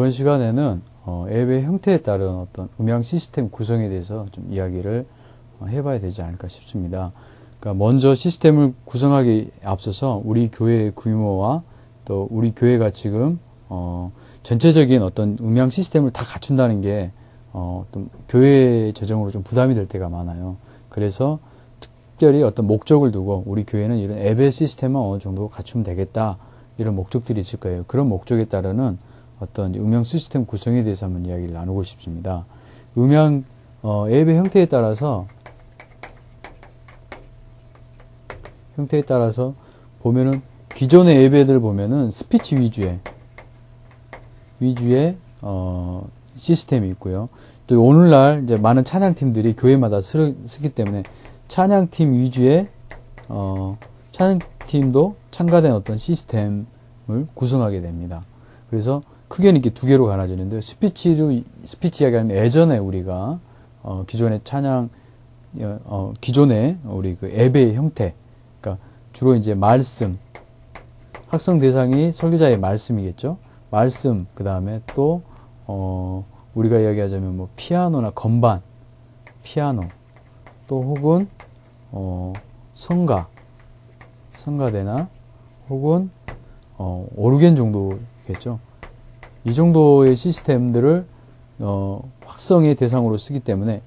이번 시간에는 앱의 형태에 따른 어떤 음향 시스템 구성에 대해서 좀 이야기를 해봐야 되지 않을까 싶습니다. 그러니까 먼저 시스템을 구성하기 앞서서 우리 교회의 규모와 또 우리 교회가 지금 전체적인 어떤 음향 시스템을 다 갖춘다는 게 어떤 교회 재정으로 좀 부담이 될 때가 많아요. 그래서 특별히 어떤 목적을 두고 우리 교회는 이런 앱의 시스템은 어느 정도 갖추면 되겠다, 이런 목적들이 있을 거예요. 그런 목적에 따르는 어떤 음향 시스템 구성에 대해서 한번 이야기를 나누고 싶습니다. 음향 앱의 형태에 따라서 보면은 기존의 앱들 보면은 스피치 위주의 시스템이 있고요. 또 오늘날 이제 많은 찬양팀들이 교회마다 쓰기 때문에 찬양팀 위주의 찬양팀도 참가된 어떤 시스템을 구성하게 됩니다. 그래서 크게는 이렇게 두 개로 갈라지는데요. 스피치 이야기하면 예전에 우리가 기존의 기존의 우리 그 앱의 형태, 그러니까 주로 이제 말씀, 학성 대상이 설교자의 말씀이겠죠. 말씀, 그 다음에 또 우리가 이야기하자면 뭐 피아노나 건반, 또 혹은 성가대나 혹은 오르겐 정도겠죠. 이 정도의 시스템들을 학성의 대상으로 쓰기 때문에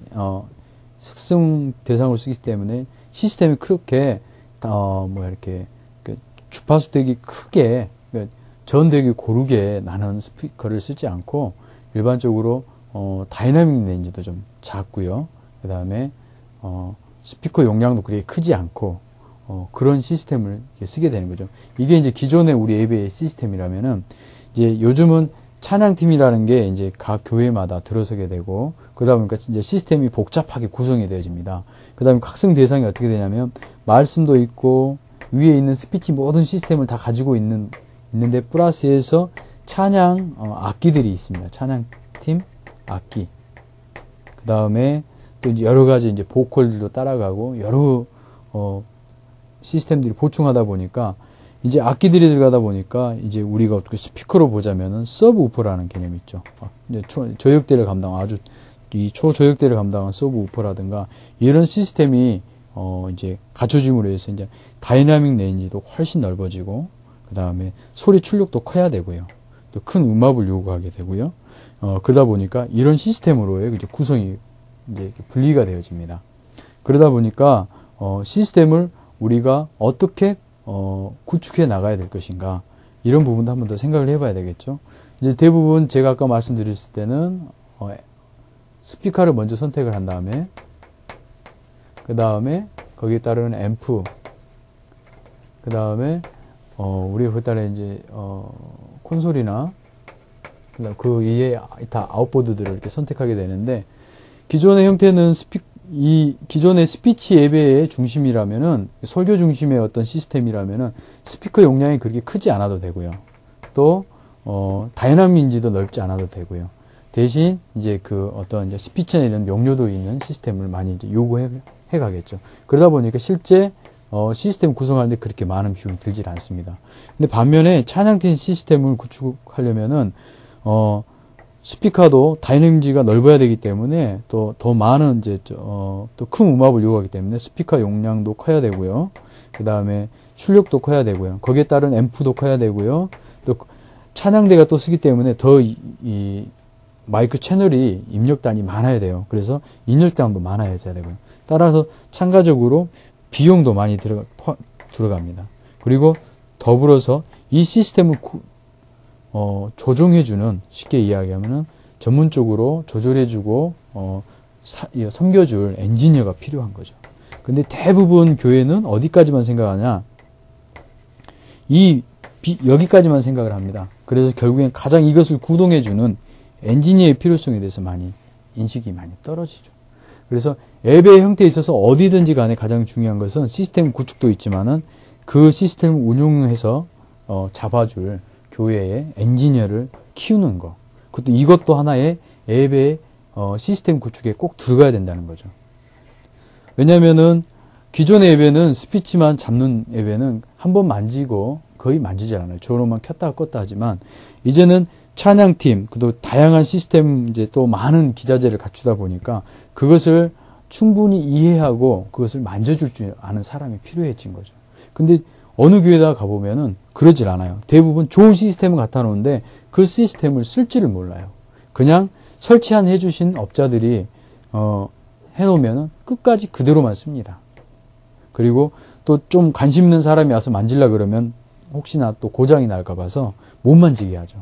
학성 대상으로 쓰기 때문에 시스템이 그렇게 이렇게 주파수 되게 크게 전되게 고르게 나는 스피커를 쓰지 않고 일반적으로 다이나믹 렌즈도 좀 작고요. 그 다음에 스피커 용량도 그렇게 크지 않고 그런 시스템을 쓰게 되는 거죠. 이게 이제 기존의 우리 앱의 시스템이라면은 이제 요즘은 찬양팀이라는 게 이제 각 교회마다 들어서게 되고 그러다 보니까 이제 시스템이 복잡하게 구성이 되어집니다. 그 다음에 학생 대상이 어떻게 되냐면 말씀도 있고 위에 있는 스피치 모든 시스템을 다 가지고 있는데 플러스해서 찬양 악기들이 있습니다. 찬양팀 악기. 그 다음에 또 여러 가지 이제 보컬들도 따라가고 여러 시스템들이 보충하다 보니까 이제 악기들이 들어가다 보니까 이제 우리가 어떻게 스피커로 보자면은 서브우퍼라는 개념이 있죠. 이제 저역대를 감당한 이 초저역대를 감당한 서브우퍼라든가 이런 시스템이 이제 갖춰짐으로 해서 이제 다이나믹 렌즈도 훨씬 넓어지고 그 다음에 소리 출력도 커야 되고요. 또 큰 음압을 요구하게 되고요. 그러다 보니까 이런 시스템으로의 이제 구성이 이제 분리가 되어집니다. 그러다 보니까 시스템을 우리가 어떻게 구축해 나가야 될 것인가, 이런 부분도 한 번 더 생각을 해봐야 되겠죠. 이제 대부분 제가 아까 말씀드렸을 때는 스피커를 먼저 선택을 한 다음에 그 다음에 거기에 따르는 앰프, 그 다음에 우리가 거기에 따른 이제 콘솔이나 그다음 그 이에 다 아웃보드들을 이렇게 선택하게 되는데, 기존의 형태는 기존의 스피치 앱의 중심이라면은, 설교 중심의 어떤 시스템이라면은 스피커 용량이 그렇게 크지 않아도 되고요. 또 다이나믹인지도 넓지 않아도 되고요. 대신 이제 그 어떤 이제 스피치나 이런 명료도 있는 시스템을 많이 이제 요구해 가겠죠. 그러다 보니까 실제 시스템 구성하는데 그렇게 많은 비용이 들질 않습니다. 근데 반면에 찬양팀 시스템을 구축하려면은 스피커도 다이내믹지가 넓어야 되기 때문에 또 더 많은 이제 또 큰 음압을 요구하기 때문에 스피커 용량도 커야 되고요. 그 다음에 출력도 커야 되고요. 거기에 따른 앰프도 커야 되고요. 또 찬양대가 또 쓰기 때문에 더 이 마이크 채널이 입력단이 많아야 돼요. 그래서 입력단도 많아야 되고요. 따라서 참가적으로 비용도 많이 들어갑니다. 그리고 더불어서 이 시스템을 조종해주는, 쉽게 이야기하면은 전문적으로 조절해주고 섬겨줄 엔지니어가 필요한 거죠. 근데 대부분 교회는 어디까지만 생각하냐? 여기까지만 생각을 합니다. 그래서 결국엔 가장 이것을 구동해주는 엔지니어의 필요성에 대해서 인식이 많이 떨어지죠. 그래서 앱의 형태에 있어서 어디든지 간에 가장 중요한 것은 시스템 구축도 있지만은 그 시스템을 운용해서 잡아줄 교회의 엔지니어를 키우는 거. 이것도 하나의 앱의 시스템 구축에 꼭 들어가야 된다는 거죠. 왜냐면은 기존의 앱에는 스피치만 잡는 앱에는 한번 만지고 거의 만지지 않아요. 저로만 켰다 껐다 하지만, 이제는 찬양팀, 또 다양한 시스템, 이제 또 많은 기자재를 갖추다 보니까 그것을 충분히 이해하고 그것을 만져줄 줄 아는 사람이 필요해진 거죠. 근데 어느 교회다 가보면은 그러질 않아요. 대부분 좋은 시스템을 갖다 놓은데 그 시스템을 쓸지를 몰라요. 그냥 설치한 해주신 업자들이, 해놓으면은 끝까지 그대로만 씁니다. 그리고 또 좀 관심 있는 사람이 와서 만질라 그러면 혹시나 또 고장이 날까 봐서 못 만지게 하죠.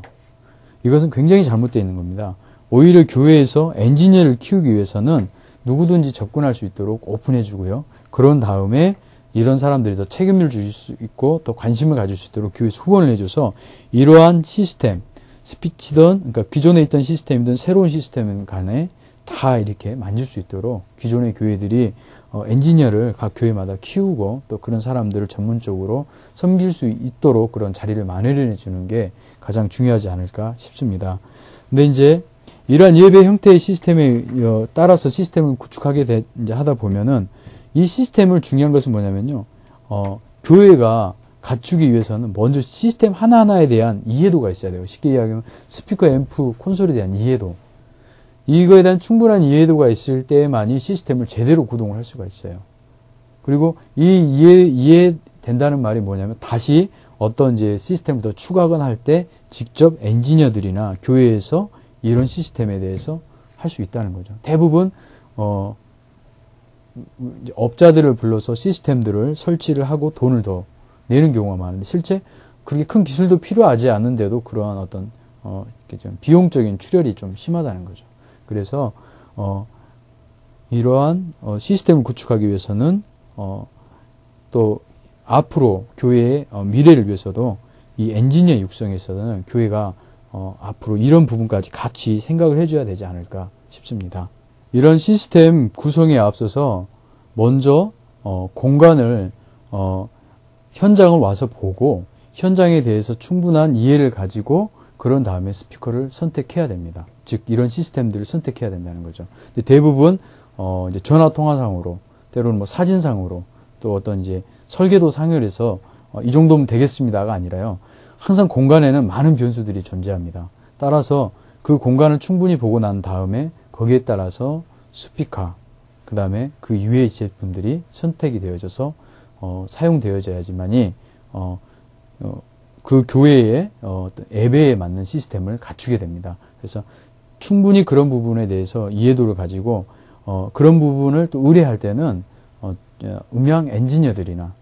이것은 굉장히 잘못되어 있는 겁니다. 오히려 교회에서 엔지니어를 키우기 위해서는 누구든지 접근할 수 있도록 오픈해 주고요. 그런 다음에 이런 사람들이 더 책임을 줄 수 있고 더 관심을 가질 수 있도록 교회에서 후원을 해줘서 이러한 시스템, 스피치든, 그러니까 기존에 있던 시스템이든 새로운 시스템 간에 다 이렇게 만질 수 있도록 기존의 교회들이 엔지니어를 각 교회마다 키우고 또 그런 사람들을 전문적으로 섬길 수 있도록 그런 자리를 마련해 주는 게 가장 중요하지 않을까 싶습니다. 근데 이제 이러한 예배 형태의 시스템에 따라서 시스템을 구축하게 이제 하다 보면은 이 시스템을 중요한 것은 뭐냐면요. 교회가 갖추기 위해서는 먼저 시스템 하나하나에 대한 이해도가 있어야 돼요. 쉽게 이야기하면 스피커, 앰프, 콘솔에 대한 이해도. 이거에 대한 충분한 이해도가 있을 때만이 시스템을 제대로 구동을 할 수가 있어요. 그리고 이해된다는 말이 뭐냐면 다시 어떤 이제 시스템을 더 추가하거나 할 때 직접 엔지니어들이나 교회에서 이런 시스템에 대해서 할 수 있다는 거죠. 대부분 업자들을 불러서 시스템들을 설치를 하고 돈을 더 내는 경우가 많은데 실제 그렇게 큰 기술도 필요하지 않는데도 그러한 어떤 좀 비용적인 출혈이 좀 심하다는 거죠. 그래서 이러한 시스템을 구축하기 위해서는 또 앞으로 교회의 미래를 위해서도 이 엔지니어 육성에 있어서는 교회가 앞으로 이런 부분까지 같이 생각을 해줘야 되지 않을까 싶습니다. 이런 시스템 구성에 앞서서 먼저 공간을 현장을 와서 보고 현장에 대해서 충분한 이해를 가지고 그런 다음에 스피커를 선택해야 됩니다. 즉 이런 시스템들을 선택해야 된다는 거죠. 근데 대부분 이제 전화 통화상으로 때로는 뭐 사진상으로 또 어떤 이제 설계도 상열해서 이 정도면 되겠습니다가 아니라요. 항상 공간에는 많은 변수들이 존재합니다. 따라서 그 공간을 충분히 보고 난 다음에 거기에 따라서 스피커, 그 다음에 그 이외의 제품들이 선택이 되어져서 사용되어져야지만이 그 교회의 예배에 맞는 시스템을 갖추게 됩니다. 그래서 충분히 그런 부분에 대해서 이해도를 가지고 그런 부분을 또 의뢰할 때는 음향 엔지니어들이나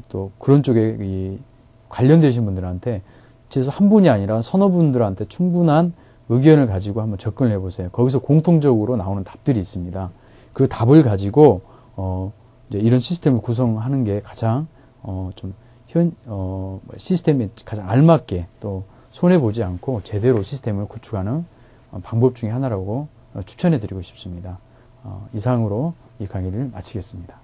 또 그런 쪽에 관련되신 분들한테 최소 한 분이 아니라 서너 분들한테 충분한 의견을 가지고 한번 접근을 해보세요. 거기서 공통적으로 나오는 답들이 있습니다. 그 답을 가지고 이제 이런 시스템을 구성하는 게 가장 시스템에 가장 알맞게 또 손해보지 않고 제대로 시스템을 구축하는 방법 중에 하나라고 추천해드리고 싶습니다. 이상으로 이 강의를 마치겠습니다.